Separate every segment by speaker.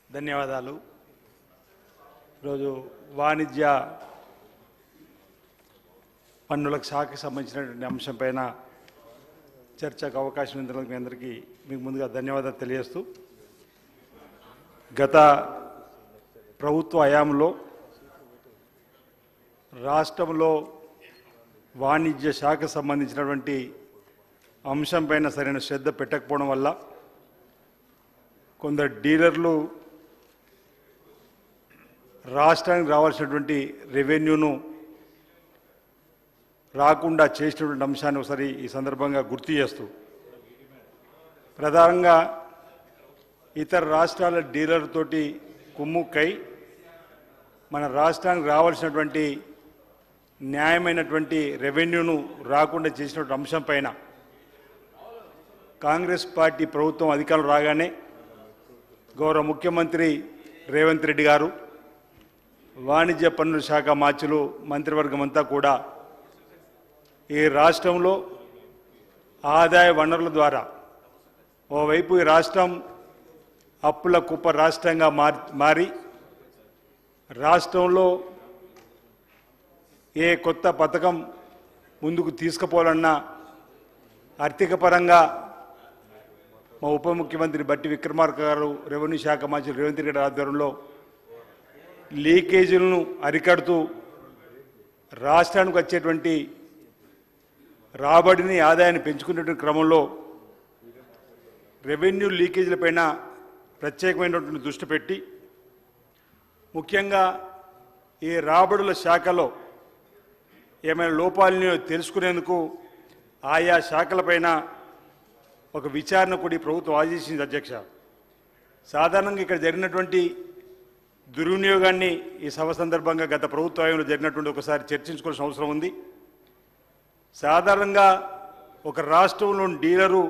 Speaker 1: ధన్యవాదాలు. ఈరోజు వాణిజ్య పన్నులకు శాఖకు సంబంధించినటువంటి అంశంపైన చర్చకు అవకాశం ఇచ్చినందుకు మీ అందరికీ మీకు ముందుగా ధన్యవాదాలు తెలియజేస్తూ, గత ప్రభుత్వ హయాంలో రాష్ట్రంలో వాణిజ్య శాఖకు సంబంధించినటువంటి అంశంపైన సరైన శ్రద్ధ పెట్టకపోవడం వల్ల కొందరు డీలర్లు రాష్ట్రానికి రావాల్సినటువంటి రెవెన్యూను రాకుండా చేసినటువంటి అంశాన్ని ఒకసారి ఈ సందర్భంగా గుర్తు చేస్తూ, ప్రధానంగా ఇతర రాష్ట్రాల డీలర్తోటి కుమ్ముక్కై మన రాష్ట్రానికి రావాల్సినటువంటి న్యాయమైనటువంటి రెవెన్యూను రాకుండా చేసినటువంటి అంశంపైన కాంగ్రెస్ పార్టీ ప్రభుత్వం అధికారం రాగానే గౌరవ ముఖ్యమంత్రి రేవంత్ రెడ్డి గారు, వాణిజ్య పన్నుల శాఖ మార్చులు మంత్రివర్గం అంతా కూడా ఈ రాష్ట్రంలో ఆదాయ వనరుల ద్వారా ఓవైపు ఈ రాష్ట్రం అప్పుల కుప్ప రాష్ట్రంగా మారి రాష్ట్రంలో ఏ కొత్త పథకం ముందుకు తీసుకుపోవాలన్నా ఆర్థిక పరంగా మా ఉప ముఖ్యమంత్రి బట్టి విక్రమార్క గారు, రెవెన్యూ శాఖ మంత్రి రేవంత్ రెడ్డి ఆధ్వర్యంలో లీకేజీలను అరికడుతూ రాష్ట్రానికి వచ్చేటువంటి రాబడిని ఆదాయాన్ని పెంచుకునేటువంటి క్రమంలో రెవెన్యూ లీకేజీలపైన ప్రత్యేకమైనటువంటి దృష్టి పెట్టి, ముఖ్యంగా ఈ రాబడుల శాఖలో ఏమైనా లోపాలని తెలుసుకునేందుకు ఆయా శాఖలపైన ఒక విచారణ కూడా ప్రభుత్వం ఆదేశించింది. అధ్యక్ష, సాధారణంగా ఇక్కడ జరిగినటువంటి దుర్వినియోగాన్ని ఈ సభ సందర్భంగా గత ప్రభుత్వ హయాంలో జరిగినటువంటి ఒకసారి చర్చించుకోవాల్సిన అవసరం ఉంది. సాధారణంగా ఒక రాష్ట్రంలోని డీలరు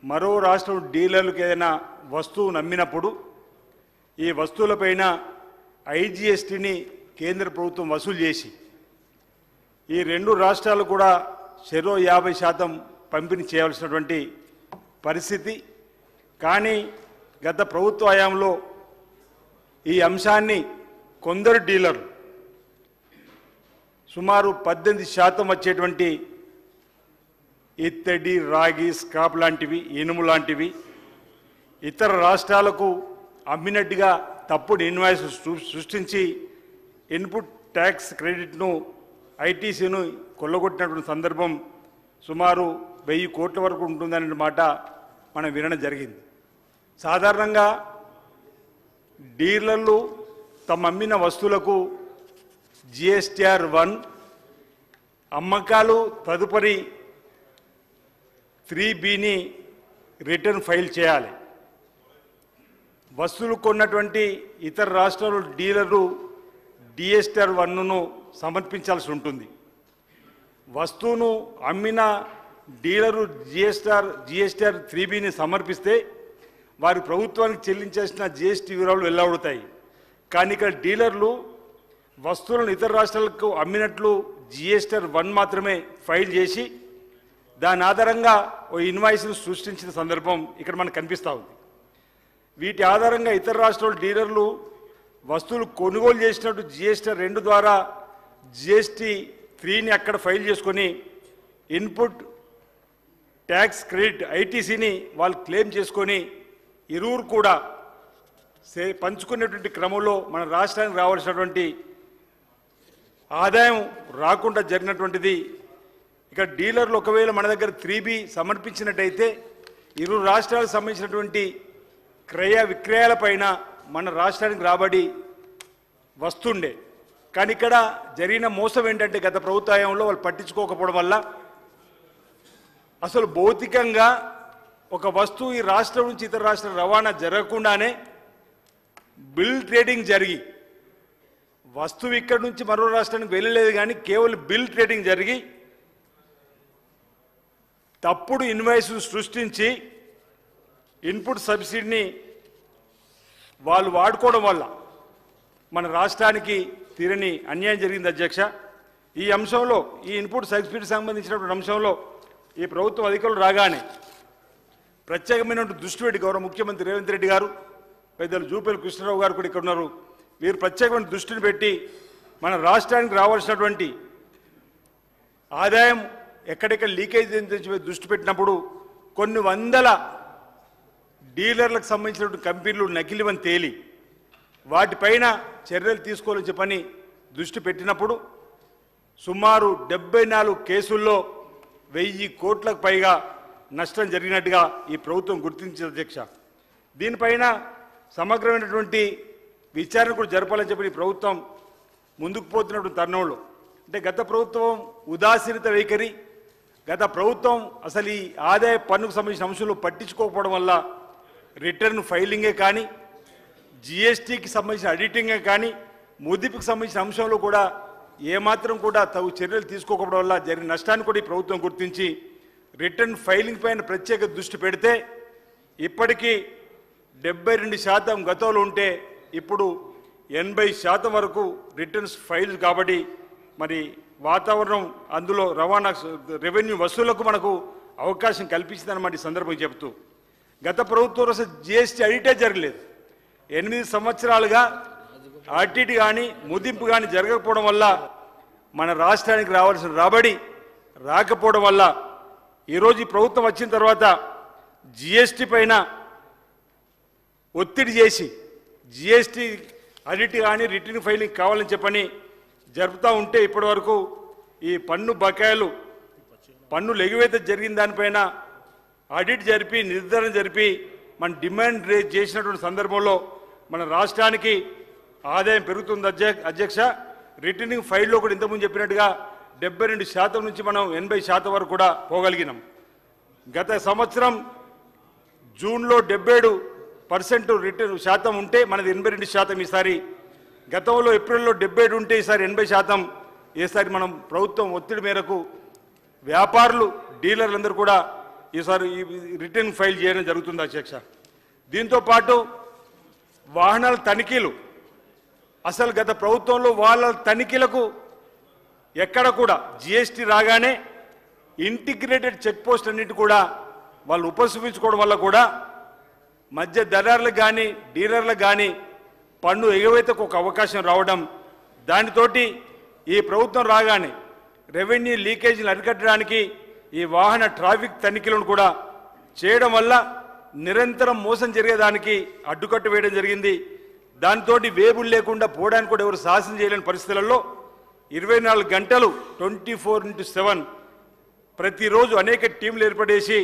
Speaker 1: మరో రాష్ట్రం డీలర్లకు ఏదైనా వస్తువు నమ్మినప్పుడు ఈ వస్తువులపైన ఐజీఎస్టీని కేంద్ర ప్రభుత్వం వసూలు చేసి ఈ రెండు రాష్ట్రాలు కూడా చెరో 50% పంపిణీ చేయాల్సినటువంటి పరిస్థితి. కానీ గత ప్రభుత్వ హయాంలో ఈ అంశాన్ని కొందరు డీలర్లు సుమారు 18% వచ్చేటువంటి ఇత్తడి, రాగి, స్క్రాప్ లాంటివి, ఇనుము లాంటివి ఇతర రాష్ట్రాలకు అమ్మినట్టుగా తప్పుడు ఇన్వాయిస్ సృష్టించి ఇన్పుట్ ట్యాక్స్ క్రెడిట్ను, ఐటీసీను కొల్లగొట్టినటువంటి సందర్భం సుమారు 1000 కోట్ల వరకు ఉంటుందనే మాట మనం వినడం జరిగింది. సాధారణంగా డీలర్లు తమ అమ్మిన వస్తువులకు GSTR 1 అమ్మకాలు తదుపరి 3Bని రిటర్న్ ఫైల్ చేయాలి. వస్తువులు కొన్నటువంటి ఇతర రాష్ట్రాల డీలర్లు DSTR 1ను సమర్పించాల్సి ఉంటుంది. వస్తువును అమ్మిన డీలరు GSTR 3Bని సమర్పిస్తే వారి ప్రభుత్వానికి చెల్లించాల్సిన GST వివరాలు వెల్లడవుతాయి. కానీ ఇక్కడ డీలర్లు వస్తువులను ఇతర రాష్ట్రాలకు అమ్మినట్లు GSTR 1 మాత్రమే ఫైల్ చేసి దాని ఆధారంగా ఓ ఇన్వాయిస్ను సృష్టించిన సందర్భం ఇక్కడ మనకు కనిపిస్తూ ఉంది. వీటి ఆధారంగా ఇతర రాష్ట్రాల డీలర్లు వస్తువులు కొనుగోలు చేసినట్టు GSTR 2 ద్వారా GST 3ని అక్కడ ఫైల్ చేసుకొని ఇన్పుట్ ట్యాక్స్ క్రెడిట్ ఐటీసీని వాళ్ళు క్లెయిమ్ చేసుకొని ఇరువురు కూడా పంచుకునేటువంటి క్రమంలో మన రాష్ట్రానికి రావాల్సినటువంటి ఆదాయం రాకుండా జరిగినటువంటిది. ఇక డీలర్లు ఒకవేళ మన దగ్గర 3B సమర్పించినట్టయితే ఇరు రాష్ట్రాలకు సంబంధించినటువంటి క్రయ విక్రయాలపైన మన రాష్ట్రానికి రాబడి వస్తుండే. కానీ ఇక్కడ జరిగిన మోసం ఏంటంటే గత ప్రభుత్వ హయాంలో వాళ్ళు పట్టించుకోకపోవడం వల్ల అసలు భౌతికంగా ఒక వస్తువు ఈ రాష్ట్రం నుంచి ఇతర రాష్ట్రం రవాణా జరగకుండానే బిల్ ట్రేడింగ్ జరిగి వస్తువు ఇక్కడి నుంచి మరో రాష్ట్రానికి వెళ్ళలేదు, కానీ కేవలం బిల్ ట్రేడింగ్ జరిగి తప్పుడు ఇన్వాయిస్ సృష్టించి ఇన్పుట్ సబ్సిడీని వాళ్ళు వాడుకోవడం వల్ల మన రాష్ట్రానికి తీరని అన్యాయం జరిగింది. అధ్యక్ష, ఈ అంశంలో ఈ ఇన్పుట్ సబ్సిడీకి సంబంధించినటువంటి అంశంలో ఈ ప్రభుత్వం అధికారులు రాగానే ప్రత్యేకమైన దృష్టి పెట్టి గౌరవ ముఖ్యమంత్రి రేవంత్ రెడ్డి గారు, పెద్దలు జూపల్లి కృష్ణారావు గారు కూడా ఇక్కడ ఉన్నారు. వీరు ప్రత్యేకమైన దృష్టిని పెట్టి మన రాష్ట్రానికి రావాల్సినటువంటి ఆదాయం ఎక్కడెక్కడ లీకేజ్ దృష్టి పెట్టినప్పుడు కొన్ని వందల డీలర్లకు సంబంధించినటువంటి కంపెనీలు నకిలీవని తేలి వాటిపైన చర్యలు తీసుకోవాలని చెప్పని దృష్టి పెట్టినప్పుడు సుమారు 74 కేసుల్లో 1000 కోట్లకు పైగా నష్టం జరిగినట్టుగా ఈ ప్రభుత్వం గుర్తించింది అధ్యక్ష. దీనిపైన సమగ్రమైనటువంటి విచారణ కూడా జరపాలని చెప్పి ఈ ప్రభుత్వం ముందుకు పోతున్నటువంటి తరుణంలో అంటే గత ప్రభుత్వం ఉదాసీనత వైఖరి, గత ప్రభుత్వం అసలు ఈ ఆదాయ పన్నుకు సంబంధించిన అంశంలో పట్టించుకోకపోవడం వల్ల రిటర్న్ ఫైలింగే కానీ, జిఎస్టీకి సంబంధించిన ఆడిటింగే కానీ, ముదింపుకి సంబంధించిన అంశంలో కూడా ఏమాత్రం కూడా తగు చర్యలు తీసుకోకపోవడం వల్ల జరిగిన నష్టాన్ని కూడా ఈ ప్రభుత్వం గుర్తించి రిటర్న్ ఫైలింగ్ పైన ప్రత్యేక దృష్టి పెడితే ఇప్పటికీ 72% గతంలో ఉంటే ఇప్పుడు 80% వరకు రిటర్న్స్ ఫైల్ కాబట్టి మరి వాతావరణం అందులో రవాణా రెవెన్యూ వసూళ్లకు మనకు అవకాశం కల్పించిందన్నమాట ఈ సందర్భంగా చెబుతూ గత ప్రభుత్వం అసలు జిఎస్టీ ఆడిటే జరగలేదు. 8 సంవత్సరాలుగా ఆడిట్ కానీ ముదింపు కానీ జరగకపోవడం వల్ల మన రాష్ట్రానికి రావాల్సిన రాబడి రాకపోవడం వల్ల ఈరోజు ఈ ప్రభుత్వం వచ్చిన తర్వాత జిఎస్టీ పైన ఒత్తిడి చేసి జిఎస్టీ ఆడిట్ కానీ రిటర్న్ ఫైలింగ్ కావాలని చెప్పని జరుపుతూ ఉంటే ఇప్పటి వరకు ఈ పన్ను బకాయిలు పన్నులు ఎగువేత జరిగిన దానిపైన ఆడిట్ జరిపి నిర్ధారణ జరిపి మన డిమాండ్ రేజ్ చేసినటువంటి సందర్భంలో మన రాష్ట్రానికి ఆదాయం పెరుగుతుంది అధ్యక్ష. రిటర్నింగ్ ఫైల్లో కూడా ఇంతకుముందు చెప్పినట్టుగా 72% నుంచి మనం 80% వరకు కూడా పోగలిగినాం. గత సంవత్సరం జూన్లో 77% రిటర్న్ శాతం ఉంటే మనది 82%. ఈసారి గతంలో ఏప్రిల్లో 77 ఉంటే ఈసారి 80%. ఈసారి మనం ప్రభుత్వం ఒత్తిడి మేరకు వ్యాపారులు డీలర్లందరూ కూడా ఈసారి ఈ రిటర్న్ ఫైల్ చేయడం జరుగుతుంది అధ్యక్ష. దీంతో పాటు వాహనాల తనిఖీలు అసలు గత ప్రభుత్వంలో వాళ్ళ తనిఖీలకు ఎక్కడ కూడా జిఎస్టీ రాగానే ఇంటిగ్రేటెడ్ చెక్ పోస్ట్ అన్నిటి కూడా వాళ్ళు ఉపసంహరించుకోవడం వల్ల కూడా మధ్య దళారులకు కానీ డీలర్లకు కానీ పన్ను ఎగవేతకు ఒక అవకాశం రావడం, దానితోటి ఈ ప్రభుత్వం రాగానే రెవెన్యూ లీకేజీలు అరికట్టడానికి ఈ వాహన ట్రాఫిక్ తనిఖీలను కూడా చేయడం వల్ల నిరంతరం మోసం జరిగేదానికి అడ్డుకట్ట వేయడం జరిగింది. దాంతో వేబులు లేకుండా పోవడానికి కూడా ఎవరు సాహసం చేయలేని పరిస్థితులలో 24 గంటలు 24/7 ప్రతిరోజు అనేక టీంలు ఏర్పడేసి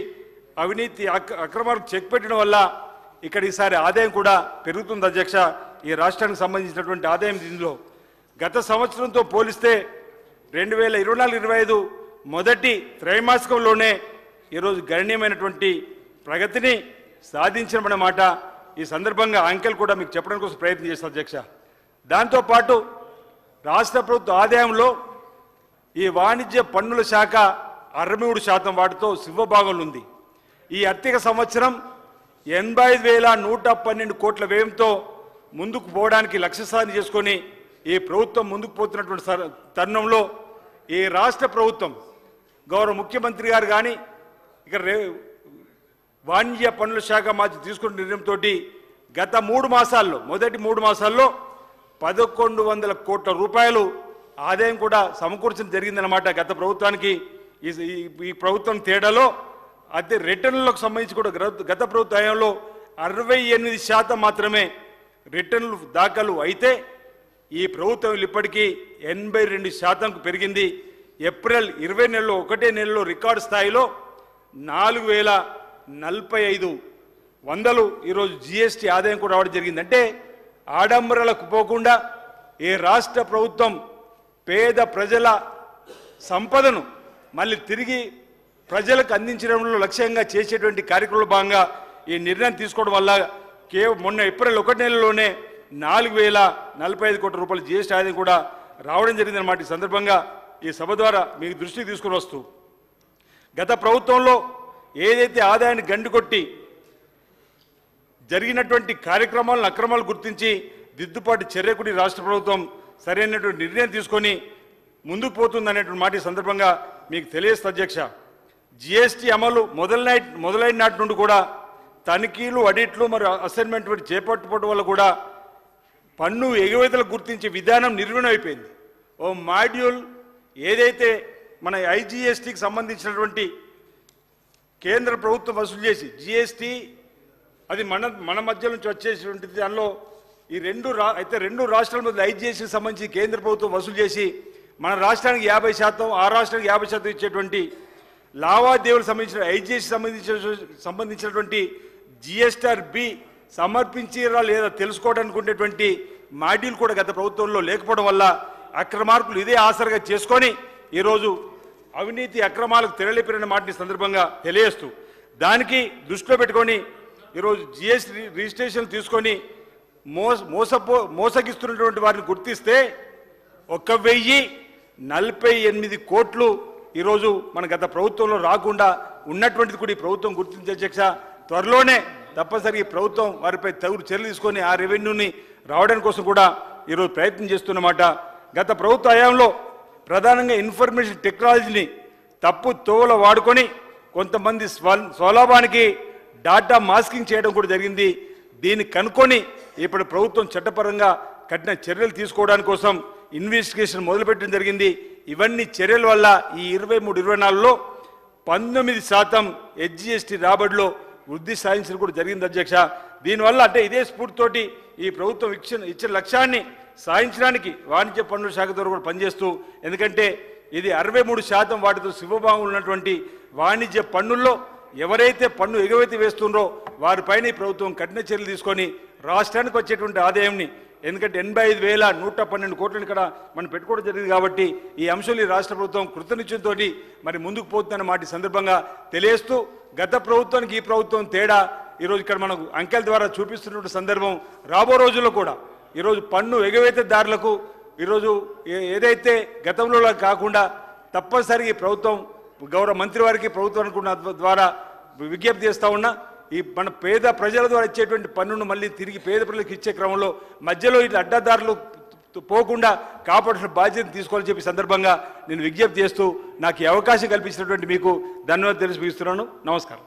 Speaker 1: అవినీతి అక్రమాలకు చెక్ పెట్టడం వల్ల ఇక్కడ ఈసారి ఆదాయం కూడా పెరుగుతుంది అధ్యక్ష. ఈ రాష్ట్రానికి సంబంధించినటువంటి ఆదాయం దీనిలో గత సంవత్సరంతో పోలిస్తే 2024-25 మొదటి త్రైమాసికంలోనే ఈరోజు గణనీయమైనటువంటి ప్రగతిని సాధించడమన్నమాట. ఈ సందర్భంగా అంకెలు కూడా మీకు చెప్పడం కోసం ప్రయత్నం చేస్తాను అధ్యక్ష. దాంతోపాటు రాష్ట్ర ప్రభుత్వ ఆదాయంలో ఈ వాణిజ్య పన్నుల శాఖ 63% వాటితో సింహభాగంలో ఉంది. ఈ ఆర్థిక సంవత్సరం 85,112 కోట్ల వ్యయంతో ముందుకు పోవడానికి లక్ష్య సాధన చేసుకొని ఈ ప్రభుత్వం ముందుకు పోతున్నటువంటి తరుణంలో ఈ రాష్ట్ర ప్రభుత్వం గౌరవ ముఖ్యమంత్రి గారు కానీ ఇక వాణిజ్య పన్నుల శాఖ మాది తీసుకున్న నిర్ణయంతో గత 3 మాసాల్లో మొదటి 3 మాసాల్లో 1,100 కోట్ల రూపాయలు ఆదాయం కూడా సమకూర్చడం జరిగిందన్నమాట. గత ప్రభుత్వానికి ఈ ప్రభుత్వం తేడాలో అదే రిటర్నులకు సంబంధించి కూడా గత ప్రభుత్వ హయాంలో 68% మాత్రమే రిటర్నులు దాఖలు అయితే ఈ ప్రభుత్వం ఇప్పటికీ 82%కు పెరిగింది. ఏప్రిల్ 20 నెలలో ఒకటే నెలలో రికార్డు స్థాయిలో 4,045 ఈరోజు జిఎస్టీ ఆదాయం కూడా రావడం జరిగింది. అంటే ఆడంబరాలకు పోకుండా ఈ రాష్ట్ర ప్రభుత్వం పేద ప్రజల సంపదను మళ్ళీ తిరిగి ప్రజలకు అందించడంలో లక్ష్యంగా చేసేటువంటి కార్యక్రమంలో భాగంగా ఈ నిర్ణయం తీసుకోవడం వల్ల మొన్న ఏప్రిల్ 1 నెలలోనే 4,045 కోట్ల రూపాయల జిఎస్టీ ఆదాయం కూడా రావడం జరిగిందన్నమాట. ఈ సందర్భంగా ఈ సభ ద్వారా మీకు దృష్టికి తీసుకుని వస్తూ గత ప్రభుత్వంలో ఏదైతే ఆదాయాన్ని గండికొట్టి జరిగినటువంటి కార్యక్రమాలను అక్రమాలు గుర్తించి దిద్దుబాటు చర్యకుడి రాష్ట్ర ప్రభుత్వం సరైనటువంటి నిర్ణయం తీసుకొని ముందుకు పోతుందనేటువంటి మాట ఈ సందర్భంగా మీకు తెలియజేస్తా అధ్యక్ష. జిఎస్టీ అమలు మొదలైన నాటి నుండి కూడా తనిఖీలు, ఆడిట్లు మరియు అసైన్మెంట్ వంటి చేపట్టుకోవడం వల్ల కూడా పన్ను ఎగవేతలు గుర్తించే విధానం నిర్వీణమైపోయింది. ఓ మాడ్యూల్ ఏదైతే మన ఐజీఎస్టీకి సంబంధించినటువంటి కేంద్ర ప్రభుత్వం వసూలు చేసి జిఎస్టీ అది మన మధ్య నుంచి వచ్చేటువంటిది. దానిలో ఈ రెండు రాష్ట్రాల మధ్య ఐజీఎస్టీకి సంబంధించి కేంద్ర ప్రభుత్వం వసూలు చేసి మన రాష్ట్రానికి 50%, ఆ రాష్ట్రానికి 50% ఇచ్చేటువంటి లావాదేవీలకు సంబంధించిన ఐజీఎస్టీ సంబంధించినటువంటి జిఎస్టీఆర్ బి సమర్పించారా లేదా తెలుసుకోవడానికి ఉండేటువంటి మాడ్యూల్ కూడా గత ప్రభుత్వంలో లేకపోవడం వల్ల అక్రమార్కులు ఇదే ఆసరగా చేసుకొని ఈరోజు అవినీతి అక్రమాలకు తెరలేపిన మాటని సందర్భంగా తెలియజేస్తూ దానికి దృష్టిలో పెట్టుకొని ఈరోజు జిఎస్టీ రిజిస్ట్రేషన్ తీసుకొని మోసగిస్తున్నటువంటి వారిని గుర్తిస్తే 1,048 కోట్లు ఈరోజు మన గత ప్రభుత్వంలో రాకుండా ఉన్నటువంటిది కూడా ఈ ప్రభుత్వం గుర్తించే అధ్యక్ష. త్వరలోనే తప్పనిసరి ప్రభుత్వం వారిపై తగు చర్యలు తీసుకొని ఆ రెవెన్యూని రావడానికి కోసం కూడా ఈరోజు ప్రయత్నం చేస్తున్నమాట. గత ప్రభుత్వ హయాంలో ప్రధానంగా ఇన్ఫర్మేషన్ టెక్నాలజీని తప్పు తోవలో వాడుకొని కొంతమంది స్వలాభానికి డాటా మాస్కింగ్ చేయడం కూడా జరిగింది. దీన్ని కనుక్కొని ఇప్పుడు ప్రభుత్వం చట్టపరంగా కఠిన చర్యలు తీసుకోవడానికి కోసం ఇన్వెస్టిగేషన్ మొదలుపెట్టడం జరిగింది. ఇవన్నీ చర్యల వల్ల ఈ 23-24లో 19% హెచ్జిఎస్టీ రాబడిలో వృద్ధి సాధించడం కూడా జరిగింది అధ్యక్ష. దీనివల్ల అంటే ఇదే స్ఫూర్తితోటి ఈ ప్రభుత్వం ఇచ్చిన లక్ష్యాన్ని సాధించడానికి వాణిజ్య పన్నుల శాఖ ద్వారా కూడా పనిచేస్తూ, ఎందుకంటే ఇది 63% వాటితో శివభావం ఉన్నటువంటి వాణిజ్య పన్నుల్లో ఎవరైతే పన్ను ఎగవేతి వేస్తుండ్రో వారిపైన ఈ ప్రభుత్వం కఠిన చర్యలు తీసుకొని రాష్ట్రానికి వచ్చేటువంటి ఆదాయంని, ఎందుకంటే 85,112 కోట్లను ఇక్కడ మనం పెట్టుకోవడం జరిగింది కాబట్టి ఈ అంశాలు ఈ రాష్ట్ర ప్రభుత్వం కృతనిశ్చయంతో మరి ముందుకు పోతుందన్న మాట సందర్భంగా తెలియజేస్తూ, గత ప్రభుత్వానికి ఈ ప్రభుత్వం తేడా ఈరోజు ఇక్కడ మనకు అంకెల ద్వారా చూపిస్తున్న సందర్భం రాబో రోజుల్లో కూడా ఈరోజు పన్ను ఎగవేతదారులకు ఈరోజు ఏదైతే గతంలో కాకుండా తప్పనిసరిగా ఈ ప్రభుత్వం గౌరవ మంత్రి వారికి ప్రభుత్వానికి ద్వారా విజ్ఞప్తి చేస్తూ ఉన్నా, ఈ మన పేద ప్రజల ద్వారా ఇచ్చేటువంటి పన్నును మళ్ళీ తిరిగి పేద ప్రజలకు ఇచ్చే క్రమంలో మధ్యలో ఇట్లా అడ్డదారులు పోకుండా కాపాడాల్సిన బాధ్యతను తీసుకోవాలని చెప్పి సందర్భంగా నేను విజ్ఞప్తి చేస్తూ నాకు ఈ అవకాశం కల్పించినటువంటి మీకు ధన్యవాదాలు తెలియజేస్తున్నాను. నమస్కారం.